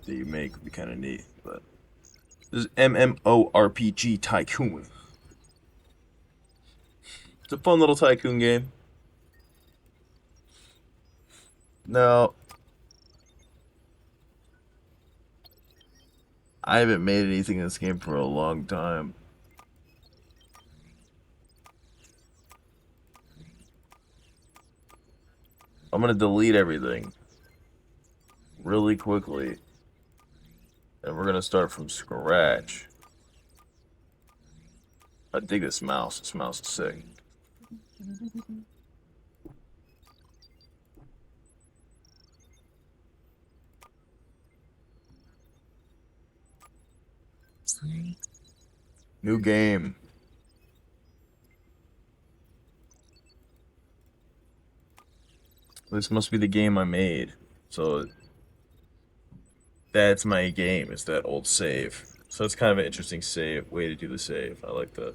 that you make would be kind of neat. But this is MMORPG TYCOON. It's a fun little tycoon game. Now, I haven't made anything in this game for a long time. I'm gonna delete everything really quickly, and we're gonna start from scratch. I dig this mouse. This mouse is sick. New game. This must be the game I made. So that's my game. It's that old save. So it's kind of an interesting save way to do the save. I like that.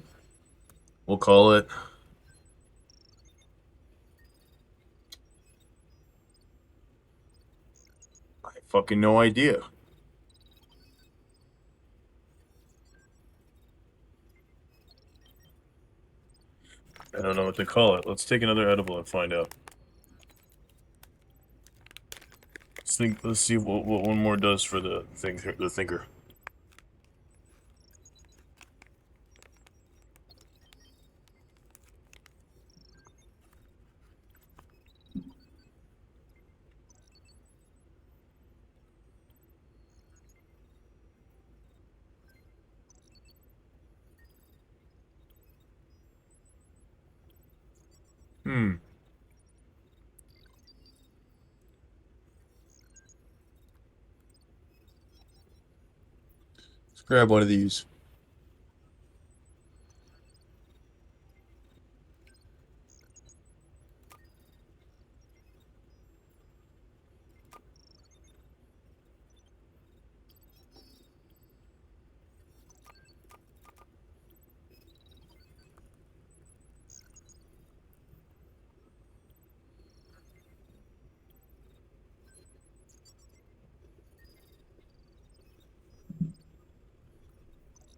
We'll call it. I fucking no idea. I don't know what to call it. Let's take another edible and find out. Let's see what one more does for the thinker. Hmm. Let's grab one of these.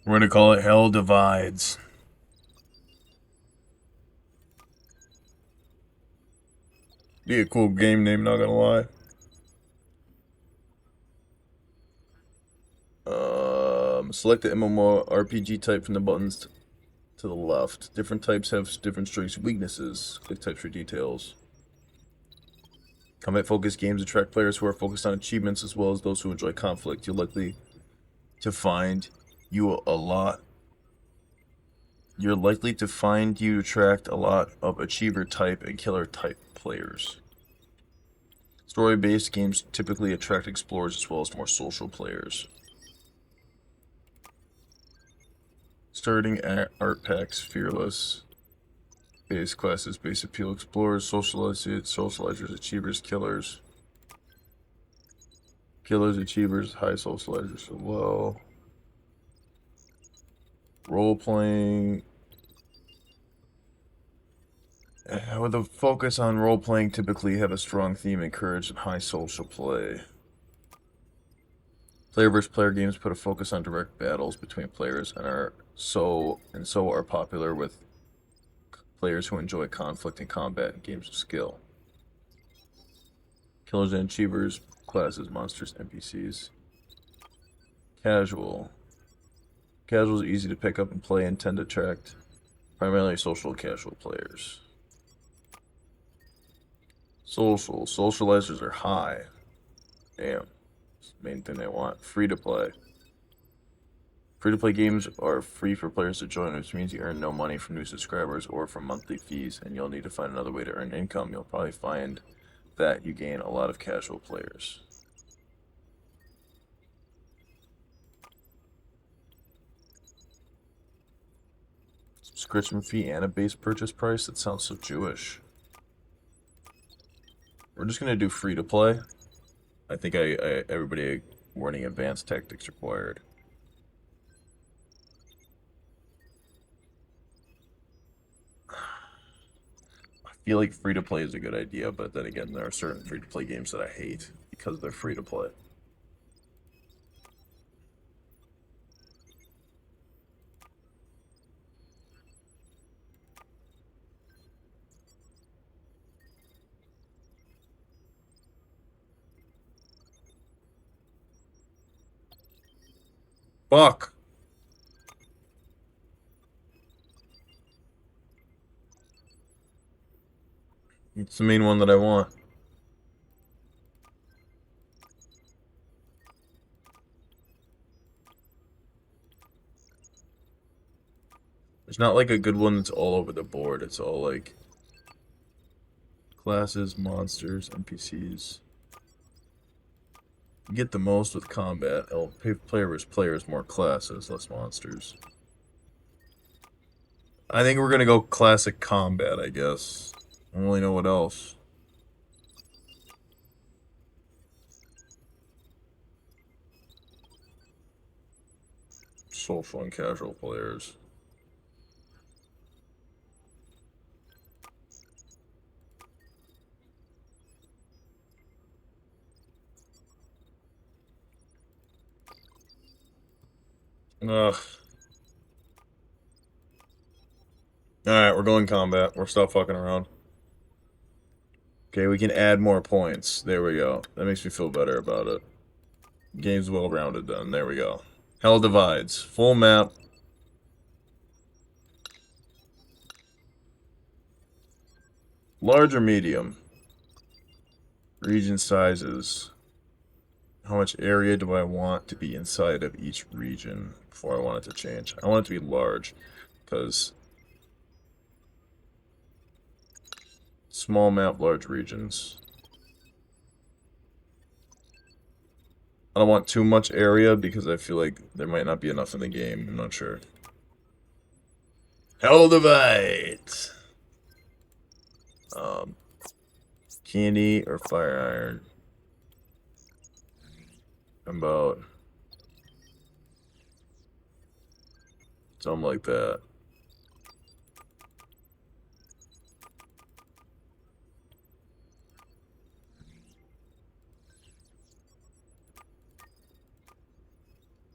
We're gonna call it Hell Divides. Be a cool game name, not gonna lie. Select the MMORPG type from the buttons to the left. Different types have different strengths and weaknesses. Click types for details. Combat-focused games attract players who are focused on achievements as well as those who enjoy conflict. You're likely to find you a lot. You're likely to find you attract a lot of achiever type and killer type players. Story-based games typically attract explorers as well as more social players. Starting at art packs, fearless. Base classes, base appeal, explorers, socializers, achievers, killers. Killers, achievers, high socializers as well. Role playing. With a focus on role playing, typically have a strong theme, encourage and high social play. Player versus player games put a focus on direct battles between players and are popular with players who enjoy conflict and combat and games of skill. Killers and achievers, classes, monsters, NPCs. Casual. Casuals are easy to pick up and play and tend to attract primarily social casual players. Social. Socializers are high. Damn. That's the main thing they want. Free to play. Free to play games are free for players to join, which means you earn no money from new subscribers or from monthly fees, and you'll need to find another way to earn income. You'll probably find that you gain a lot of casual players. Subscription fee and a base purchase price? That sounds so Jewish. We're just gonna do free to play. I think everybody warning advanced tactics required. I feel like free to play is a good idea, but then again, there are certain free to play games that I hate because they're free to play. Fuck. It's the main one that I want. There's not like a good one that's all over the board. It's all like classes, monsters, NPCs. You get the most with combat. Player versus players, more classes, less monsters. I think we're gonna go classic combat, I guess. I don't really know what else. Social and casual players. Ugh. Alright, we're going combat. We're stop fucking around. Okay, we can add more points. There we go. That makes me feel better about it. Game's well-rounded then. There we go. Hell divides. Full map. Large or medium? Region sizes. How much area do I want to be inside of each region before I want it to change? I want it to be large, because small map, large regions. I don't want too much area because I feel like there might not be enough in the game. I'm not sure. Hell divide. Candy or fire iron? About something like that.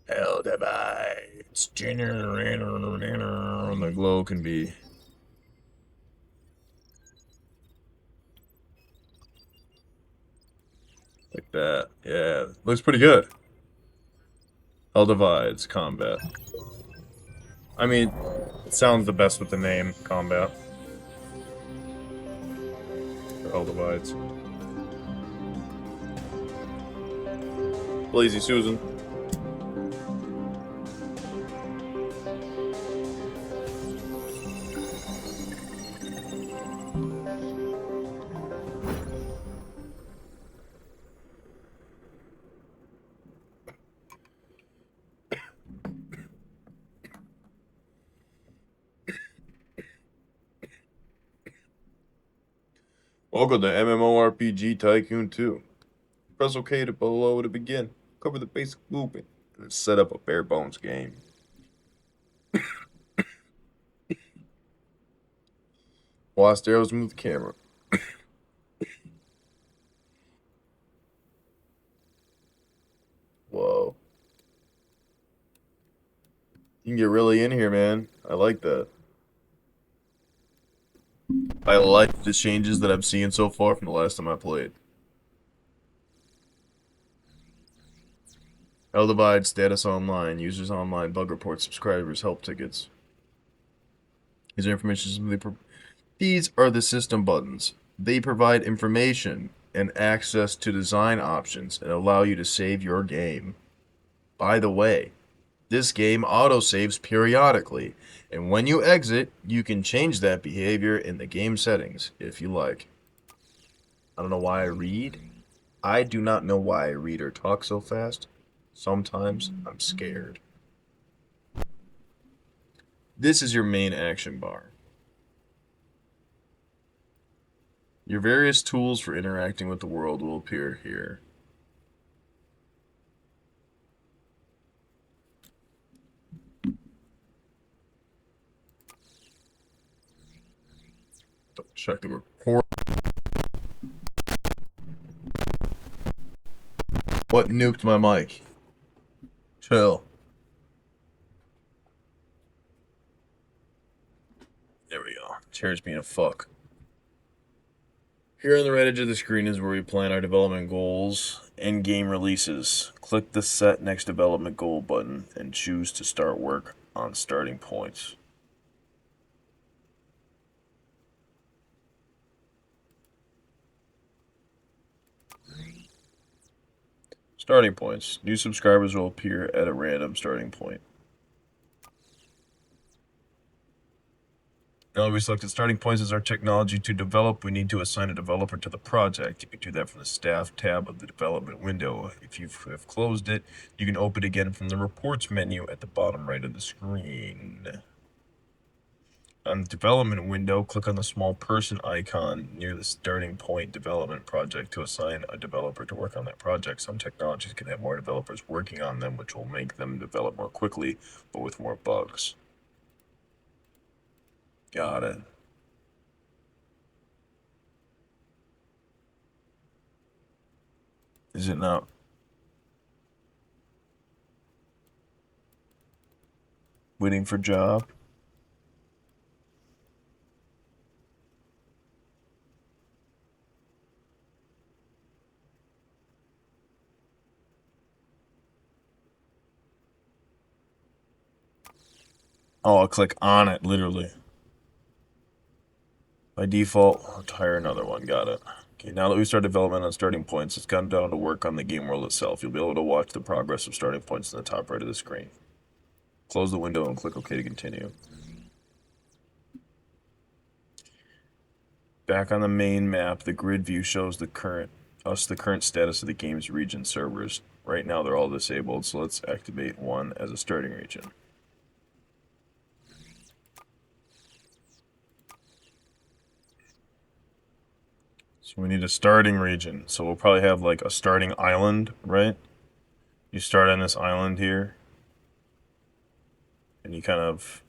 Hell divides. The glow can be like that. Yeah, looks pretty good. Hell divides combat. I mean, it sounds the best with the name combat. For Hell divides. Lazy Susan. Welcome to MMORPG TYCOON 2. Press OK to below to begin. Cover the basic movement and set up a bare bones game. Lost arrows move the camera. Whoa. You can get really in here, man. I like that. I like the changes that I'm seeing so far from the last time I played. Hell divide, status online, users online, bug reports, subscribers, help tickets. These are the system buttons. They provide information and access to design options and allow you to save your game. By the way, this game autosaves periodically, and when you exit, you can change that behavior in the game settings if you like. I don't know why I read. I do not know why I read or talk so fast. Sometimes I'm scared. This is your main action bar. Your various tools for interacting with the world will appear here. Check the report. What nuked my mic? Chill. There we go. Chair's being a fuck. Here on the right edge of the screen is where we plan our development goals and game releases. Click the Set Next Development Goal button and choose to start work on starting points. Starting points. New subscribers will appear at a random starting point. Now that we selected starting points as our technology to develop, we need to assign a developer to the project. You can do that from the Staff tab of the development window. If you have closed it, you can open it again from the Reports menu at the bottom right of the screen. On the development window, click on the small person icon near the starting point development project to assign a developer to work on that project. Some technologies can have more developers working on them, which will make them develop more quickly, but with more bugs. Got it. Is it not? Waiting for job? Oh, I'll click on it, literally. By default, let's hire another one. Got it. Okay, now that we start development on starting points, it's gone down to work on the game world itself. You'll be able to watch the progress of starting points in the top right of the screen. Close the window and click OK to continue. Back on the main map, the grid view shows the current status of the game's region servers. Right now they're all disabled, so let's activate one as a starting region. So we need a starting region. So we'll probably have like a starting island, right? You start on this island here. And you kind of...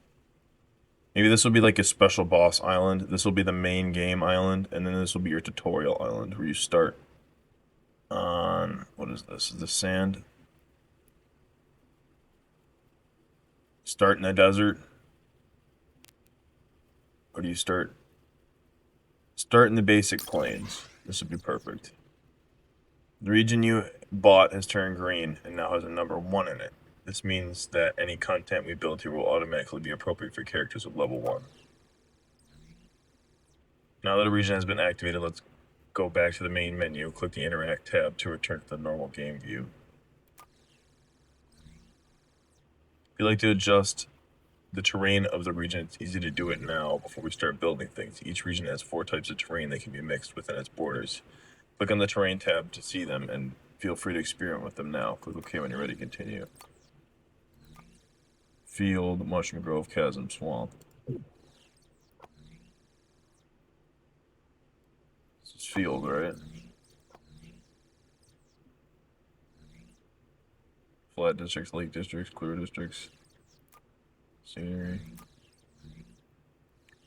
Maybe this will be like a special boss island. This will be the main game island. And then this will be your tutorial island where you start on... What is this? Is this sand? Start in the desert? Or do you start in the basic plains? This would be perfect. The region you bought has turned green and now has a number 1 in it. This means that any content we build here will automatically be appropriate for characters of level 1. Now that a region has been activated, let's go back to the main menu, click the Interact tab to return to the normal game view. If you'd like to adjust the terrain of the region, it's easy to do it now before we start building things. Each region has 4 types of terrain that can be mixed within its borders. Click on the terrain tab to see them and feel free to experiment with them now. Click OK when you're ready to continue. Field, Mushroom Grove, Chasm, Swamp. This is field, right? Flat districts, lake districts, clear districts. Scenery.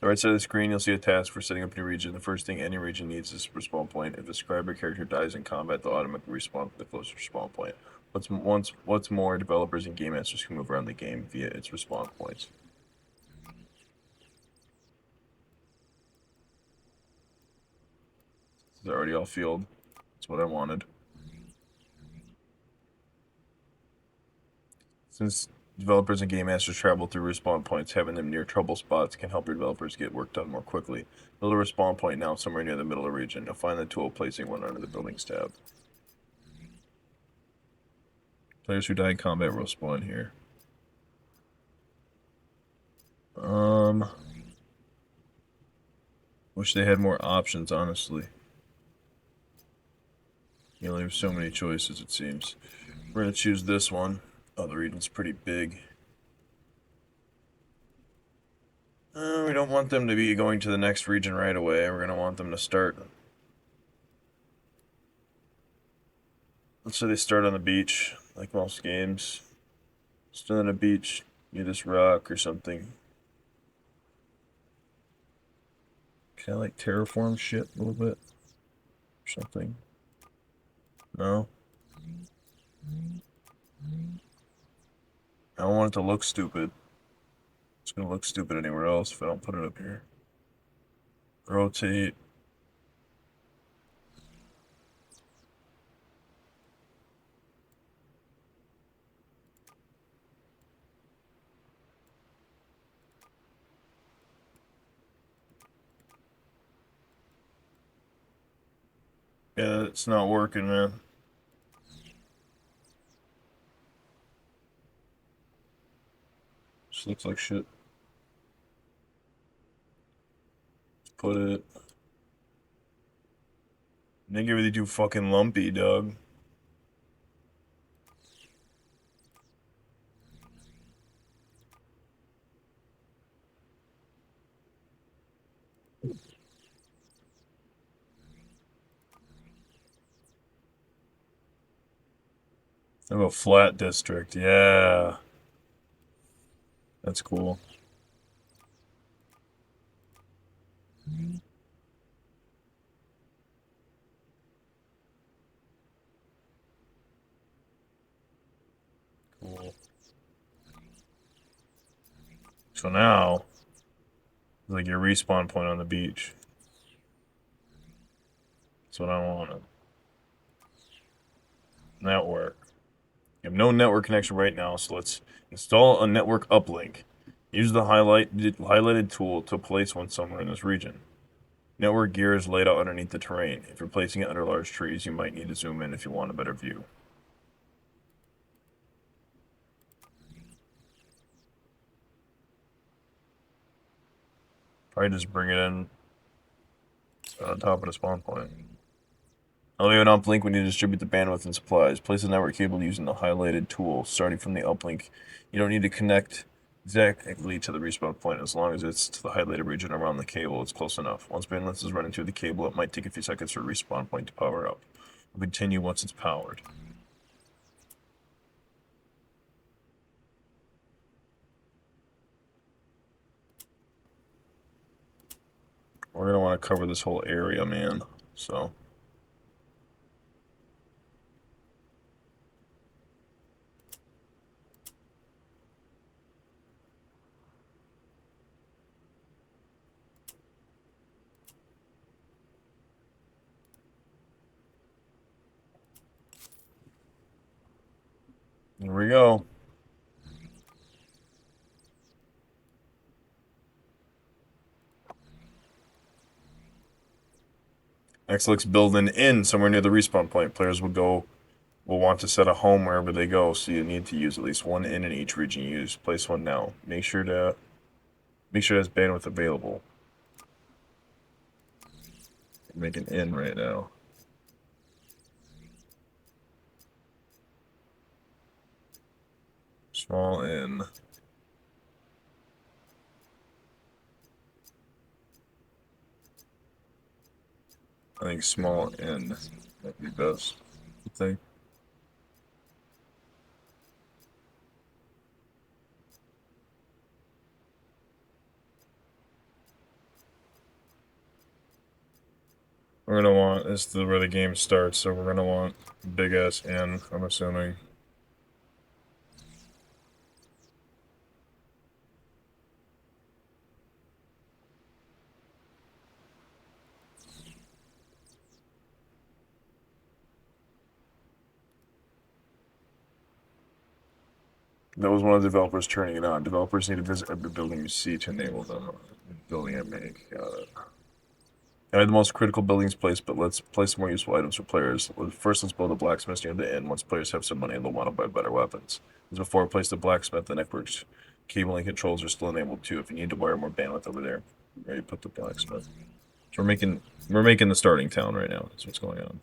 The right side of the screen, you'll see a task for setting up a new region. The first thing any region needs is a respawn point. If the subscriber character dies in combat, they'll automatically respawn to the closest respawn point. What's more, developers and game masters can move around the game via its respawn points. This is already all field. That's what I wanted. Since developers and game masters travel through respawn points, having them near trouble spots can help your developers get work done more quickly. Build a respawn point now somewhere near the middle of the region. You'll find the tool placing one under the buildings tab. Players who die in combat will spawn here. Wish they had more options, honestly. You only have so many choices, it seems. We're gonna choose this one. Oh, the region's pretty big. We don't want them to be going to the next region right away. We're gonna want them to start. Let's say they start on the beach, like most games. Start on a beach near this rock or something. Can I like terraform shit a little bit? Or something? No? I don't want it to look stupid. It's gonna look stupid anywhere else if I don't put it up here. Rotate. Yeah, it's not working, man. Just looks like shit. Let's put it. Nigga really do fucking lumpy, dog. I have a flat district, yeah. That's cool. Cool. So now, it's like your respawn point on the beach. That's what I wanted. Network. You have no network connection right now, so let's install a network uplink. Use the highlighted tool to place one somewhere in this region. Network gear is laid out underneath the terrain. If you're placing it under large trees, you might need to zoom in if you want a better view. Probably just bring it in on top of the spawn point. I'll leave an uplink when you distribute the bandwidth and supplies. Place the network cable using the highlighted tool starting from the uplink. You don't need to connect exactly to the respawn point. As long as it's to the highlighted region around the cable, it's close enough. Once bandwidth is running through the cable, it might take a few seconds for a respawn point to power up. We'll continue once it's powered. We're going to want to cover this whole area, man. So... here we go. Next looks build an inn somewhere near the respawn point. Players will want to set a home wherever they go, so you need to use at least one inn in each region you use. Place one now. Make sure it has bandwidth available. Make an inn right now. Small inn. I think small inn might be best. I think. We're gonna want this is where the game starts, so we're gonna want big ass inn, I'm assuming. That was one of the developers turning it on. Developers need to visit every building you see to enable them. Building and make. Got it. I had the most critical buildings placed, but let's place more useful items for players. First, let's build a blacksmith near the inn. Once players have some money, they'll want to buy better weapons. As before, place the blacksmith. The network's cabling controls are still enabled too. If you need to wire more bandwidth over there, ready to put the blacksmith. So we're making the starting town right now. That's what's going on.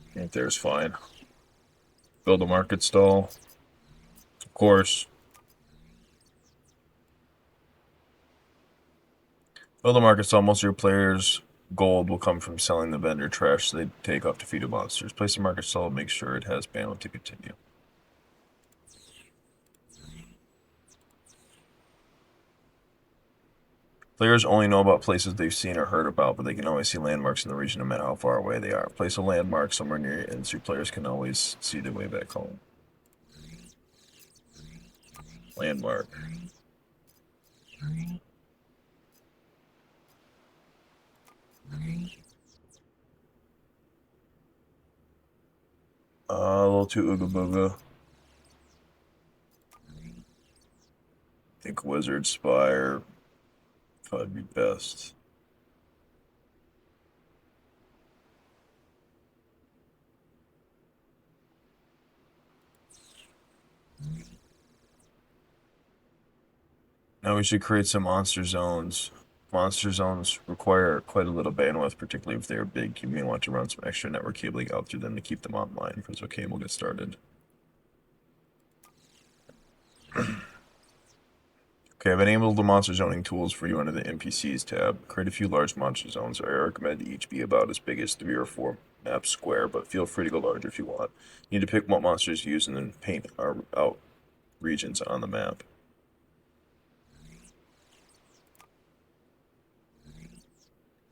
I think there's fine. Build a market stall. Of course. Build a market stall. Most of your players' gold will come from selling the vendor trash they take off defeated monsters. Place a market stall. Make sure it has bandwidth to continue. Players only know about places they've seen or heard about, but they can always see landmarks in the region no matter how far away they are. Place a landmark somewhere near you, and so players can always see their way back home. Landmark. level 2 Ooga Booga. I think Wizard Spire probably be best. Now we should create some monster zones. Monster zones require quite a little bandwidth, particularly if they are big. You may want to run some extra network cabling out through them to keep them online. If it's okay, we'll get started. Okay, I've enabled the monster zoning tools for you under the NPCs tab. Create a few large monster zones. I recommend each be about as big as 3 or 4 maps square, but feel free to go larger if you want. You need to pick what monsters to use and then paint out regions on the map.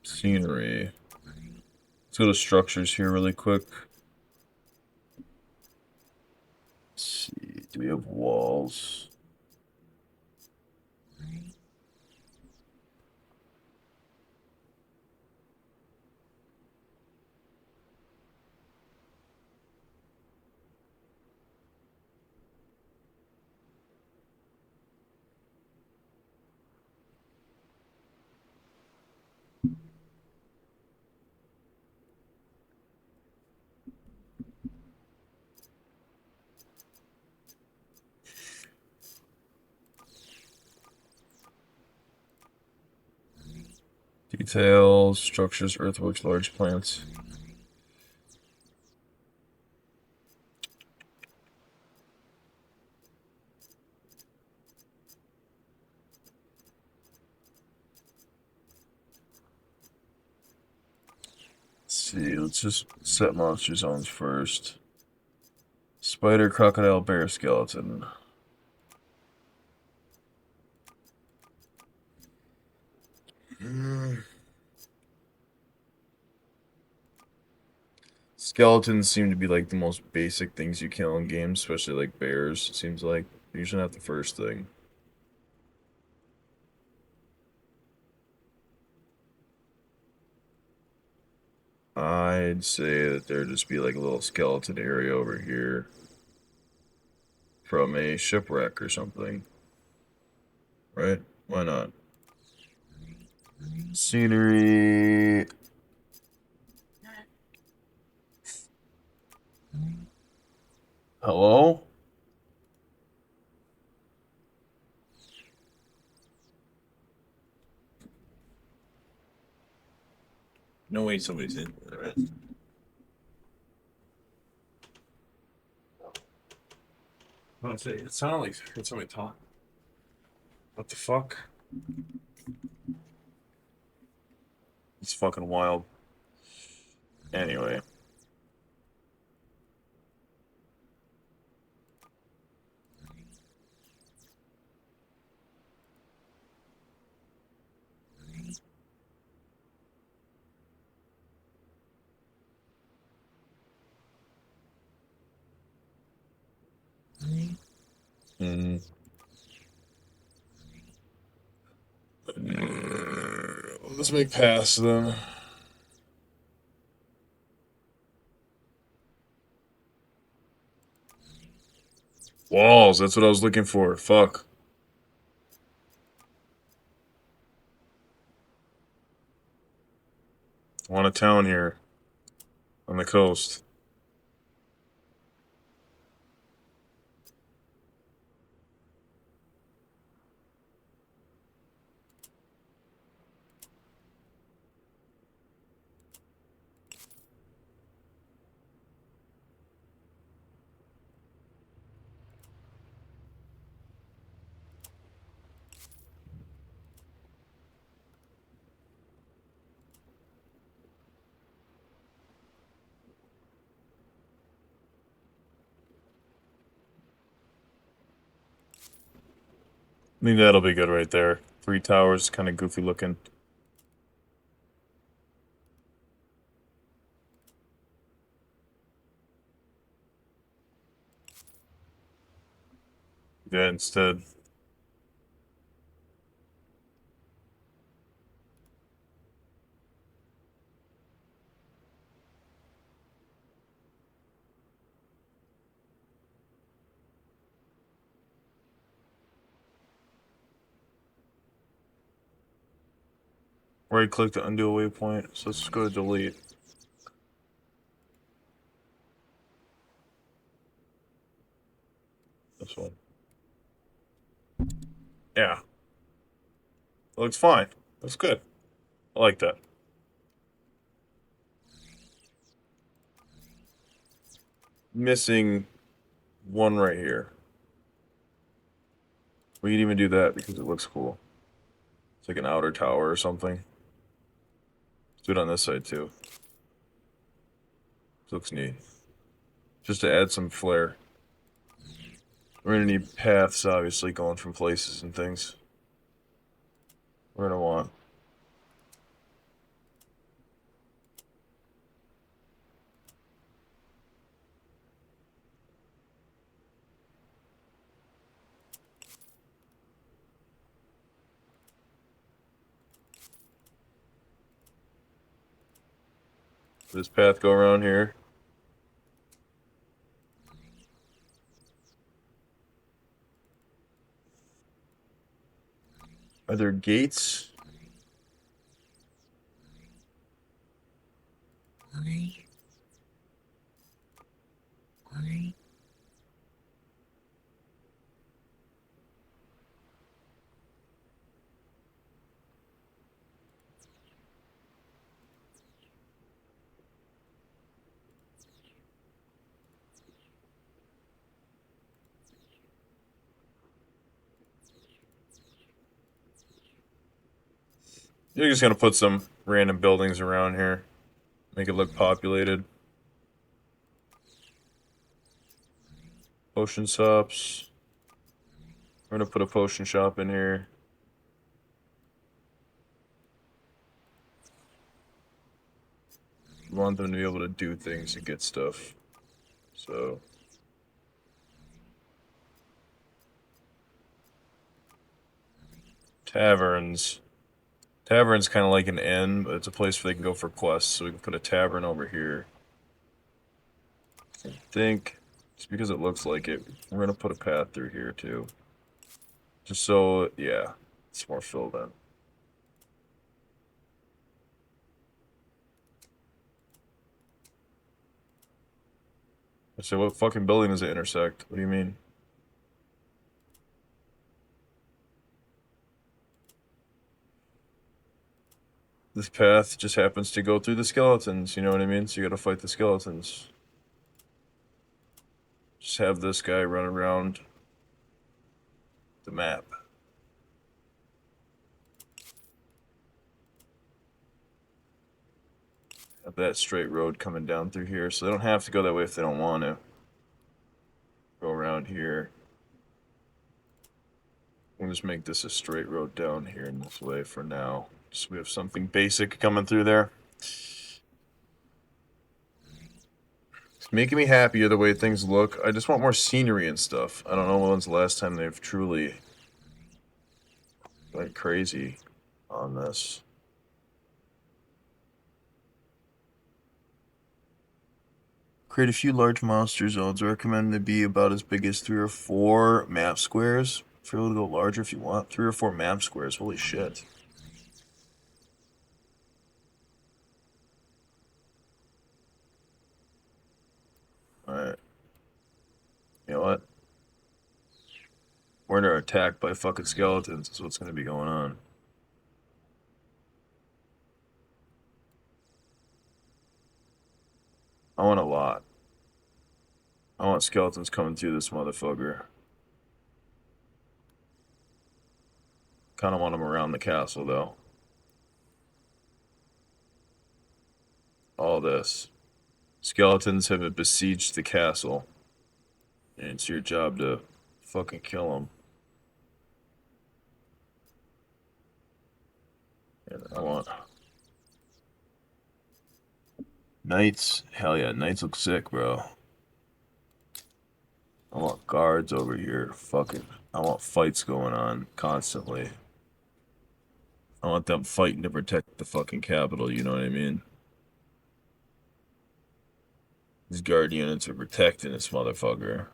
Scenery. Let's go to structures here really quick. Let's see, do we have walls? Details, structures, earthworks, large plants. Let's see, let's just set monster zones first. Spider, crocodile, bear, skeleton. Skeletons seem to be like the most basic things you kill in games, especially like bears, it seems like. Usually not the first thing. I'd say that there'd just be like a little skeleton area over here from a shipwreck or something. Right? Why not? Scenery. Hello? No way somebody's in there, right? Honestly, it sounded like I heard somebody talk. What the fuck? It's fucking wild. Anyway. Hmm. Let's make pass then. Walls, that's what I was looking for. Fuck. I want a town here. On the coast. I think that'll be good right there. 3 towers, kind of goofy looking. Yeah, instead. Right click to undo a waypoint. So let's just go to delete. This one. Yeah. It looks fine. Looks good. I like that. Missing one right here. We can even do that because it looks cool. It's like an outer tower or something. Let's do it on this side too. This looks neat. Just to add some flair. We're gonna need paths, obviously, going from places and things. We're gonna want. This path go around here. Are there gates? You're just gonna put some random buildings around here. Make it look populated. Potion shops. We're gonna put a potion shop in here. We want them to be able to do things and get stuff. So. Taverns. Tavern's kind of like an inn, but it's a place where they can go for quests, so we can put a tavern over here. I think, just because it looks like it, we're gonna put a path through here too. Just so, yeah, it's more filled in. I said, what fucking building does it intersect? What do you mean? This path just happens to go through the skeletons, you know what I mean? So you gotta fight the skeletons. Just have this guy run around the map. Have that straight road coming down through here, so they don't have to go that way if they don't want to. Go around here. We'll just make this a straight road down here in this way for now. So we have something basic coming through there. It's making me happier the way things look. I just want more scenery and stuff. I don't know when's the last time they've truly went crazy on this. Create a few large monster zones. I recommend they be about as big as 3 or 4 map squares. Feel able to go larger if you want. 3 or 4 map squares. Holy shit. Alright. You know what? We're under attack by fucking skeletons. Is what's going to be going on. I want a lot. I want skeletons coming through this motherfucker. Kind of want them around the castle, though. All this. Skeletons have besieged the castle. And it's your job to fucking kill them. And I want... Knights. Hell yeah, knights look sick, bro. I want guards over here. Fucking... I want fights going on constantly. I want them fighting to protect the fucking capital, you know what I mean? These guard units are protecting this motherfucker.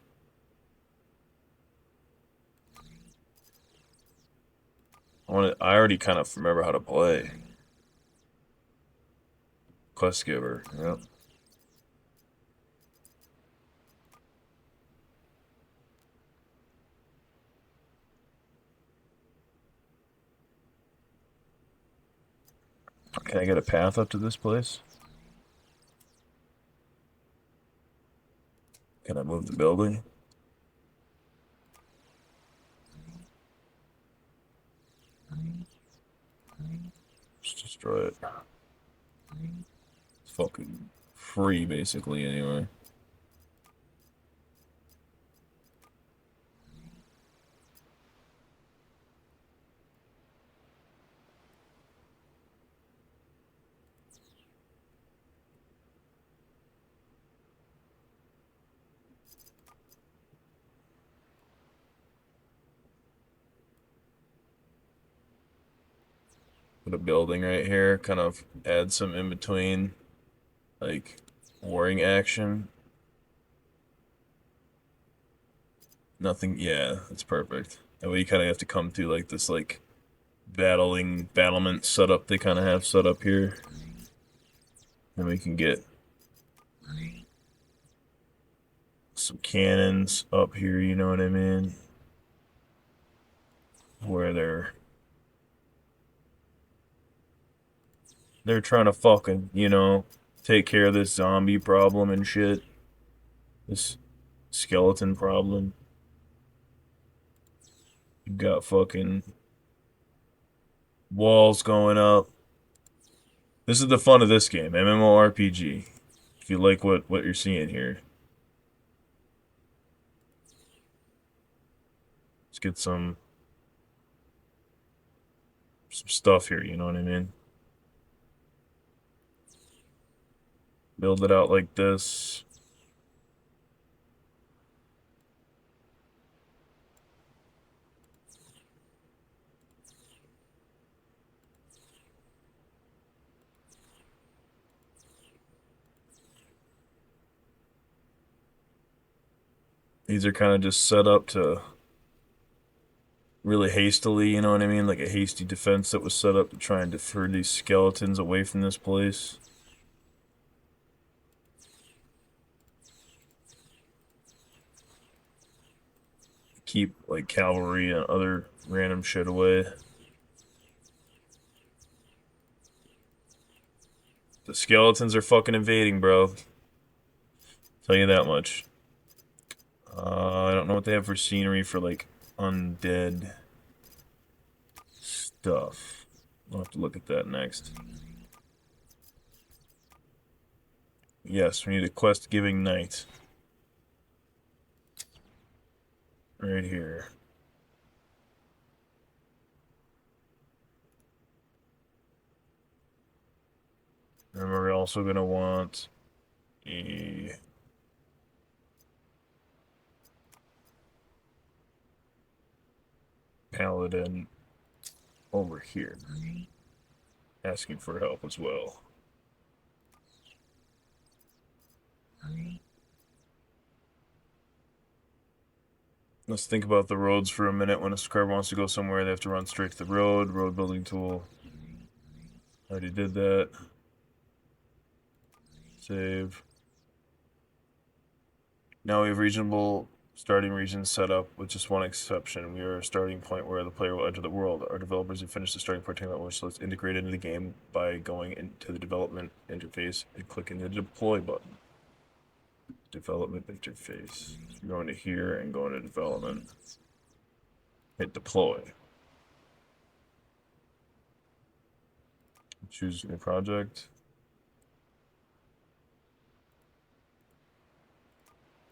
I already kind of remember how to play. quest giver. Yep. Can I get a path up to this place? Can I move the building? Just destroy it. It's fucking free, basically, anyway. Put a building right here, kind of add some in between, like, warring action. Nothing, yeah, that's perfect. That way you kind of have to come through, like, this, like, battlement setup they kind of have set up here. And we can get some cannons up here, you know what I mean? Where they're trying to fucking, you know, take care of this zombie problem and shit. This skeleton problem. You've got fucking walls going up. This is the fun of this game, MMORPG. If you like what you're seeing here. Let's get some stuff here, you know what I mean? Build it out like this. These are kind of just set up to really hastily, you know what I mean? Like a hasty defense that was set up to try and deter these skeletons away from this place. Keep, like, cavalry and other random shit away. The skeletons are fucking invading, bro. Tell you that much. I don't know what they have for scenery for, like, undead stuff. I'll have to look at that next. Yes, we need a quest-giving knight. Right here. And we're also going to want a paladin over here, asking for help as well. Let's think about the roads for a minute. When a subscriber wants to go somewhere, they have to run straight to the road. Road building tool. Already did that. Save. Now we have reasonable starting regions set up with just one exception. We are a starting point where the player will enter the world. Our developers have finished the starting part technology, so let's integrate it into the game by going into the development interface and clicking the deploy button. Development interface. Going to here and going to development. Hit deploy. Choose new project.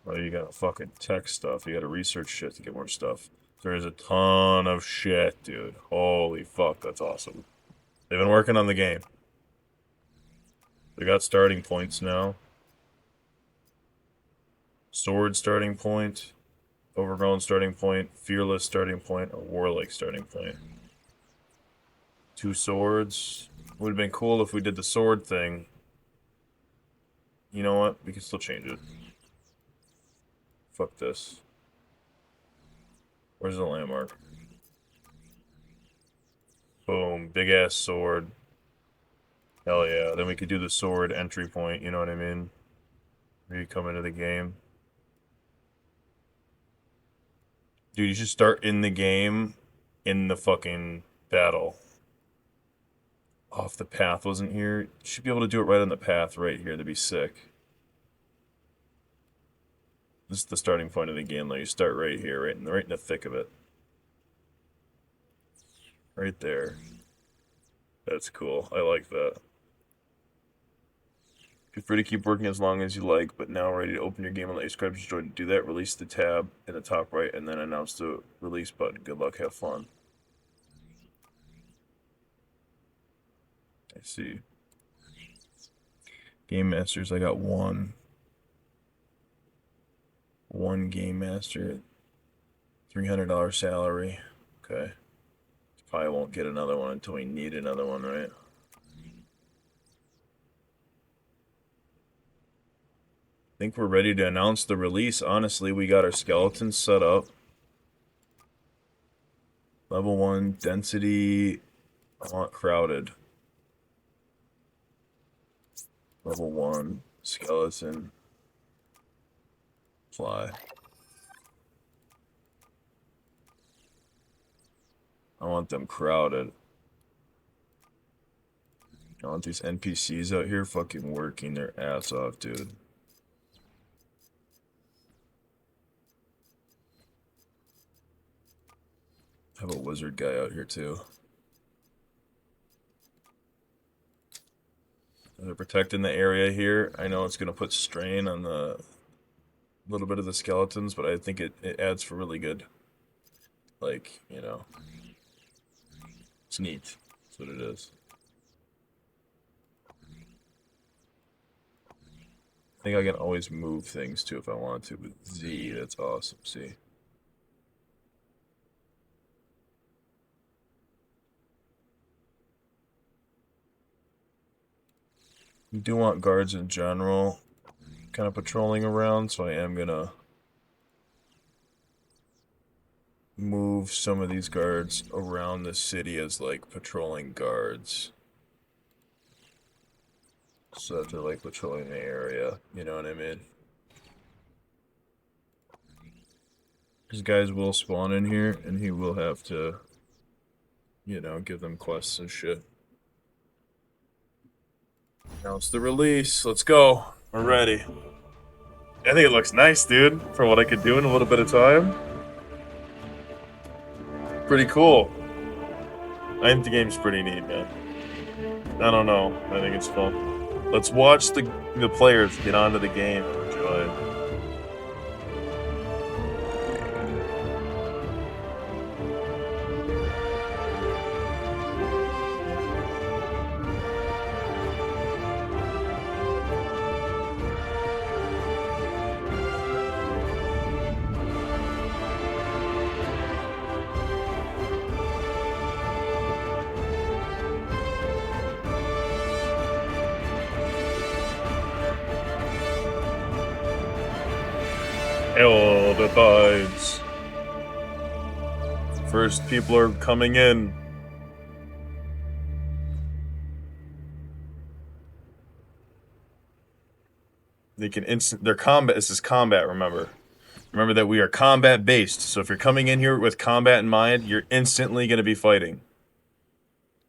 Oh, you gotta fucking tech stuff. You gotta research shit to get more stuff. There is a ton of shit, dude. Holy fuck, that's awesome. They've been working on the game. They got starting points now. Sword starting point, overgrown starting point, fearless starting point, a warlike starting point. 2 swords. Would have been cool if we did the sword thing. You know what? We can still change it. Fuck this. Where's the landmark? Boom. Big ass sword. Hell yeah. Then we could do the sword entry point, you know what I mean? Maybe come into the game. Dude, you should start in the game in the fucking battle. Oh, if the path wasn't here, you should be able to do it right on the path right here. That'd be sick. This is the starting point of the game, though. You start right here, right in the thick of it. Right there. That's cool. I like that. Feel free to keep working as long as you like, but now ready to open your game and let your subscribers join. Do that, release the tab in the top right, and then announce the release button. Good luck, have fun. I see. Game Masters, I got one. One Game Master. $300 salary. Okay. Probably won't get another one until we need another one, right? I think we're ready to announce the release. Honestly, we got our skeletons set up. Level 1, density, I want crowded. Level 1, skeleton, fly. I want them crowded. I want these NPCs out here fucking working their ass off, dude. I have a wizard guy out here too. They're protecting the area here. I know it's gonna put strain on the little bit of the skeletons, but I think it adds for really good. Like, you know. It's neat. That's what it is. I think I can always move things too if I want to with Z. That's awesome. See? You do want guards in general kind of patrolling around, so I am gonna move some of these guards around the city as like patrolling guards. So that they're like patrolling the area, you know what I mean? These guys will spawn in here, and he will have to, you know, give them quests and shit. Announce the release. Let's go. We're ready. I think it looks nice, dude, for what I could do in a little bit of time. Pretty cool. I think the game's pretty neat, man. I don't know. I think it's fun. Let's watch the players get onto the game and enjoy. Hell decides. First people are coming in. They can their combat. This is combat, remember. Remember that we are combat based. So if you're coming in here with combat in mind, you're instantly going to be fighting.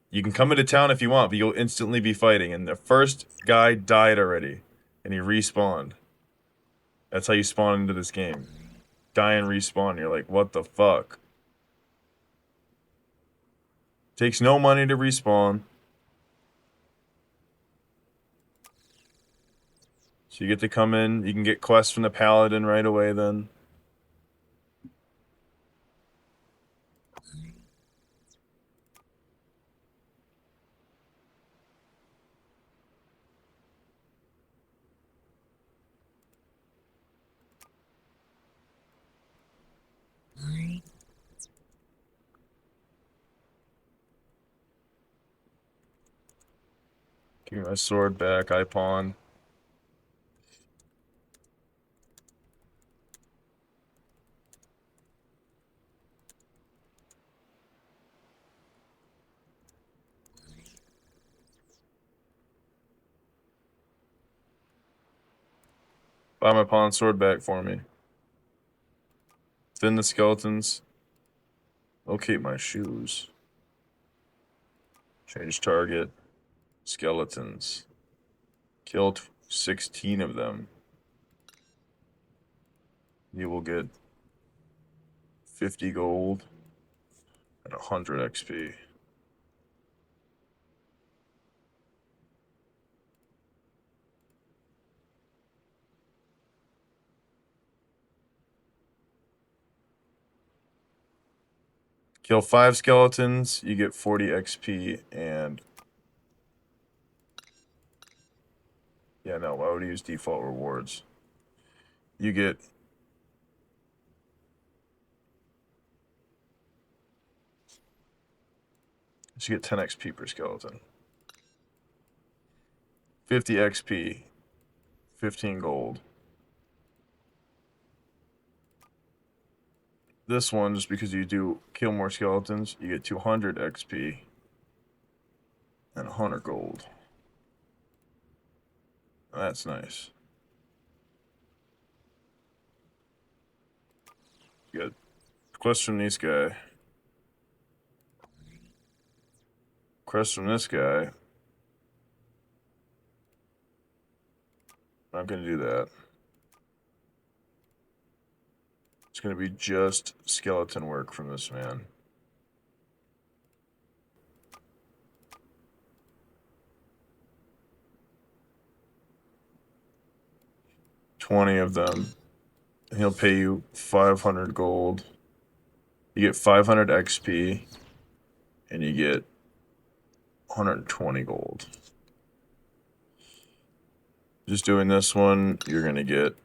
You can come into town if you want, but you'll instantly be fighting. And the first guy died already, and he respawned. That's how you spawn into this game. Die and respawn. You're like, what the fuck? Takes no money to respawn. So you get to come in. You can get quests from the paladin right away then. Give me my sword back, I pawn. Buy my pawn sword back for me. Thin the skeletons. Locate my shoes. Change target. Skeletons. Killed 16 of them. You will get 50 gold and 100 XP. Kill 5 skeletons, you get 40 XP, and... Yeah, no, why would you use default rewards? You get... You get 10 XP per skeleton. 50 XP, 15 gold. This one, just because you do kill more skeletons, you get 200 XP and 100 gold. That's nice. Good. Quest from this guy. Quest from this guy. I'm gonna do that. It's gonna be just skeleton work from this man. $20 of them. And he'll pay you 500 gold. You get 500 XP. And you get 120 gold. Just doing this one, you're gonna get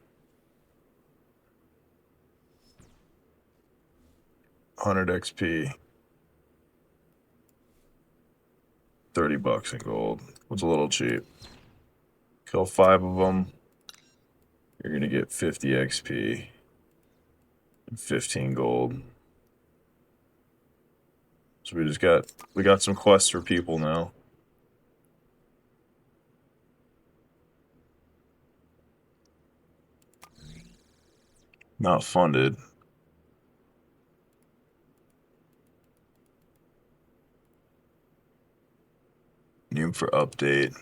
100 XP. 30 bucks in gold. It's a little cheap. Kill 5 of them. You're gonna get 50 XP. And 15 gold. So we got some quests for people now. Not funded. New for update.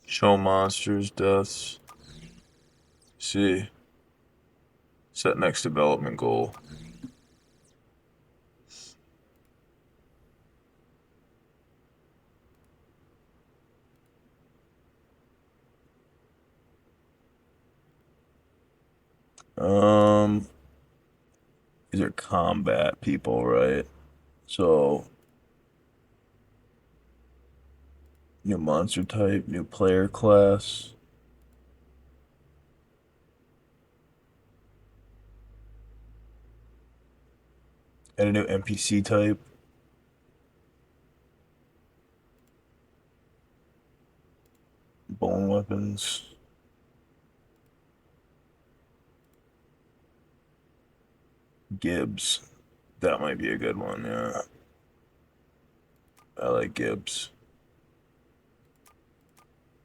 Show monsters, deaths. See. Set next development goal. These are combat people, right? So, new monster type, new player class. And a new NPC type. Bone weapons. Gibbs. That might be a good one, yeah. I like Gibbs.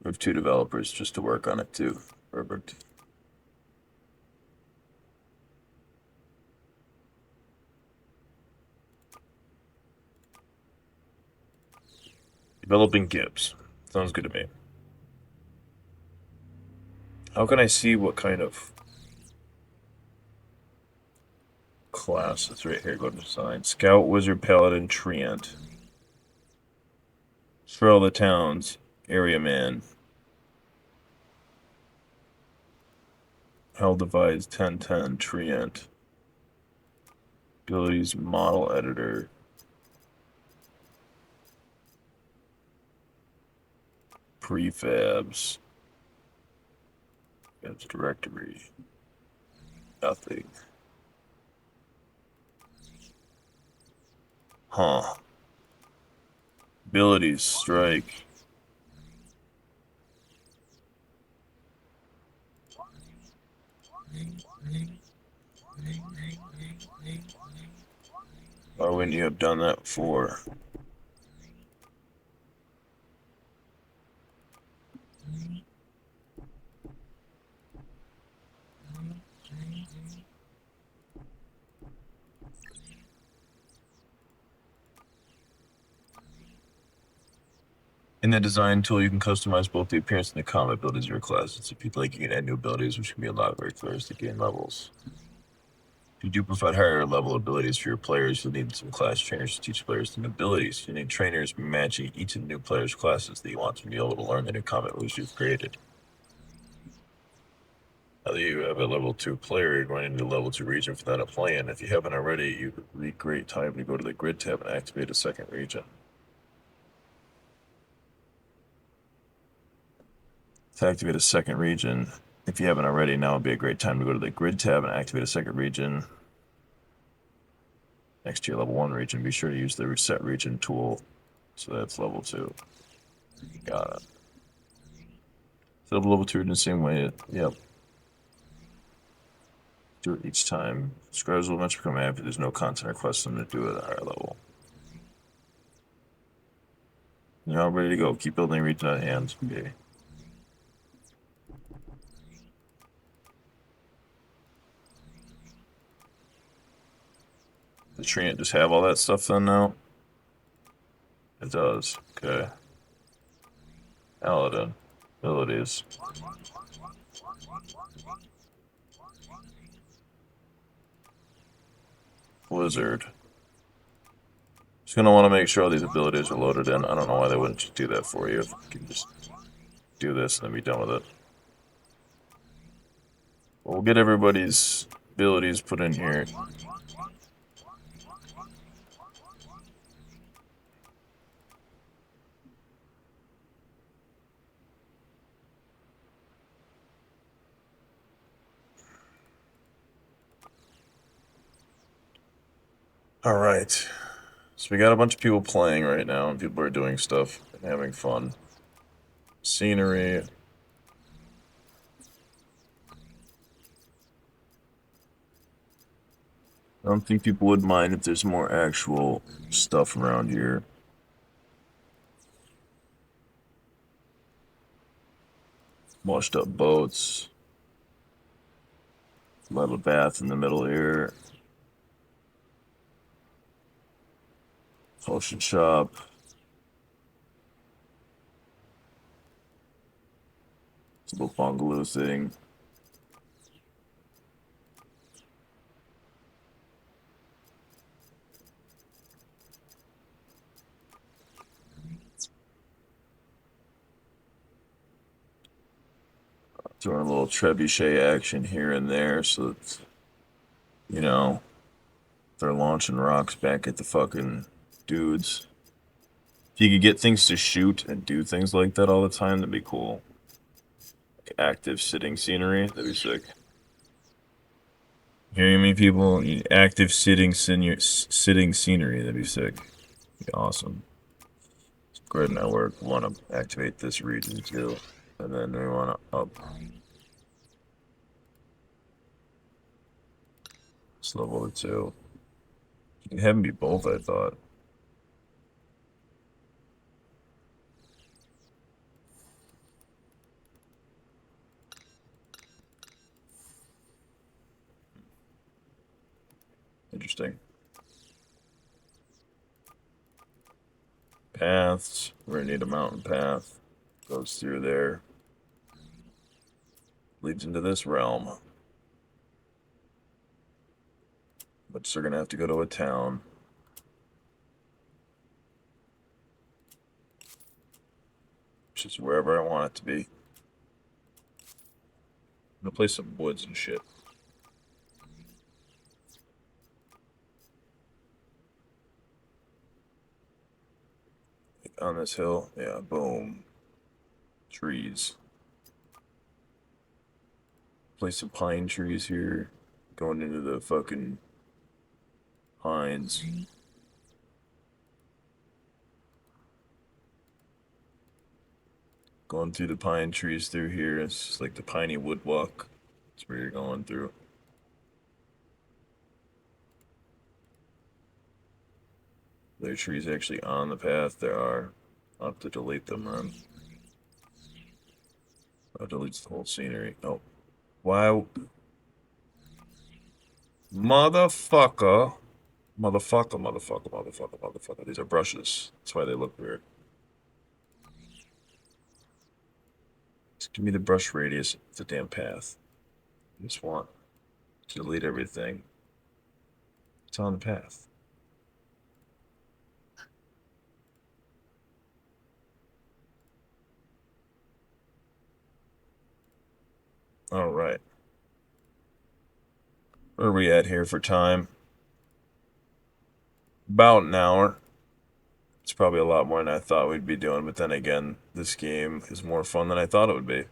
We have 2 developers just to work on it too. Perfect. Developing Gibbs. Sounds good to me. How can I see what kind of class is right here? Go to design. Scout, Wizard, Paladin, Treant. Trail the Towns. Area Man. Hell divides 1010. Treant. Abilities model editor. Prefabs. That's directory. Nothing. Huh. Abilities, strike. Why wouldn't you have done that before? In the design tool, you can customize both the appearance and the combat abilities of your classes. If you'd like, you can add new abilities, which can be unlocked very clear as to gain levels. If you do provide higher level abilities for your players, you'll need some class trainers to teach players new abilities. You need trainers matching each of the new players' classes that you want to be able to learn the new combat moves you've created. Now that you have a level 2 player, you're going into the level 2 region for that to play in. If you haven't already, you would be great time to go to the grid tab and activate a second region. To activate a second region, if you haven't already, now would be a great time to go to the grid tab and activate a second region. Next to your level 1 region, be sure to use the reset region tool. So that's level 2. Got it. Set up level 2 in the same way. Yep. Do it each time. Scribes will eventually become active. There's no content request them to do it at a higher level. You're all ready to go. Keep building region at hand. Okay. Does Trinity just have all that stuff then now? It does. Okay. Paladin. Abilities. Wizard. Just gonna want to make sure all these abilities are loaded in. I don't know why they wouldn't just do that for you. If you can just do this and then be done with it. We'll get everybody's abilities put in here. All right. So we got a bunch of people playing right now, and people are doing stuff and having fun. Scenery. I don't think people would mind if there's more actual stuff around here. Washed up boats. Little bath in the middle here. Potion shop. It's a little bungalow thing. Throwing a little trebuchet action here and there, so that, you know, they're launching rocks back at the fucking dudes. If you could get things to shoot and do things like that all the time, that'd be cool. Like active sitting scenery, that'd be sick. Hearing me, people? Active sitting scenery, that'd be sick. Be awesome. Grid network, we want to activate this region too. And then we want to up. It's level 2. You can have them be both, I thought. Interesting. Paths. We're gonna need a mountain path. Goes through there. Leads into this realm. But they're gonna have to go to a town. Which is wherever I want it to be. I'm gonna play some woods and shit. On this hill, yeah, boom. Trees. Place some pine trees here. Going into the fucking pines. Going through the pine trees through here. It's just like the piney wood walk. That's where you're going through. There are trees actually on the path. There are. I'll have to delete them then. Oh, deletes the whole scenery. Oh. Wow. Motherfucker. Motherfucker, motherfucker, motherfucker, motherfucker. These are brushes. That's why they look weird. Just give me the brush radius. It's a damn path. I just want to delete everything. It's on the path. All right. Where are we at here for time? About an hour. It's probably a lot more than I thought we'd be doing, but then again, this game is more fun than I thought it would be.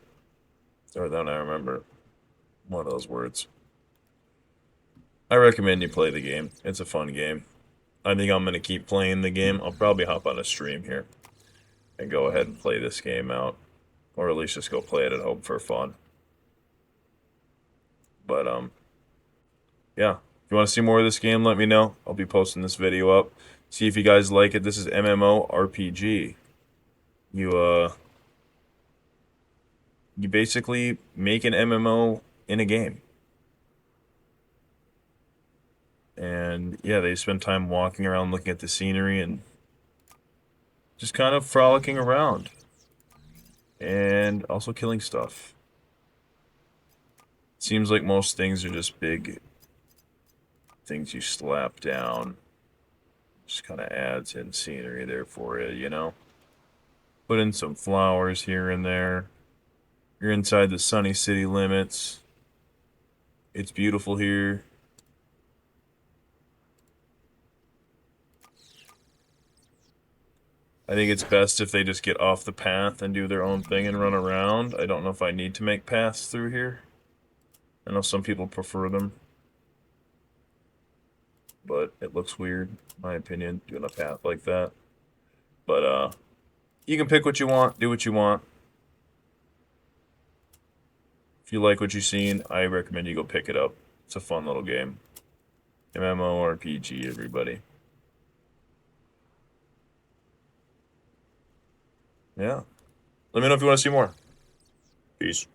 Or than I remember. One of those words. I recommend you play the game. It's a fun game. I think I'm going to keep playing the game. I'll probably hop on a stream here and go ahead and play this game out. Or at least just go play it at home for fun. But, yeah. If you want to see more of this game, let me know. I'll be posting this video up. See if you guys like it. This is MMORPG. You basically make an MMO in a game. And yeah, they spend time walking around looking at the scenery and just kind of frolicking around. And also killing stuff. Seems like most things are just big things you slap down. Just kind of adds in scenery there for you, you know? Put in some flowers here and there. You're inside the sunny city limits. It's beautiful here. I think it's best if they just get off the path and do their own thing and run around. I don't know if I need to make paths through here. I know some people prefer them. But it looks weird, in my opinion, doing a path like that. But, you can pick what you want, do what you want. If you like what you've seen, I recommend you go pick it up. It's a fun little game. MMORPG, everybody. Yeah. Let me know if you want to see more. Peace.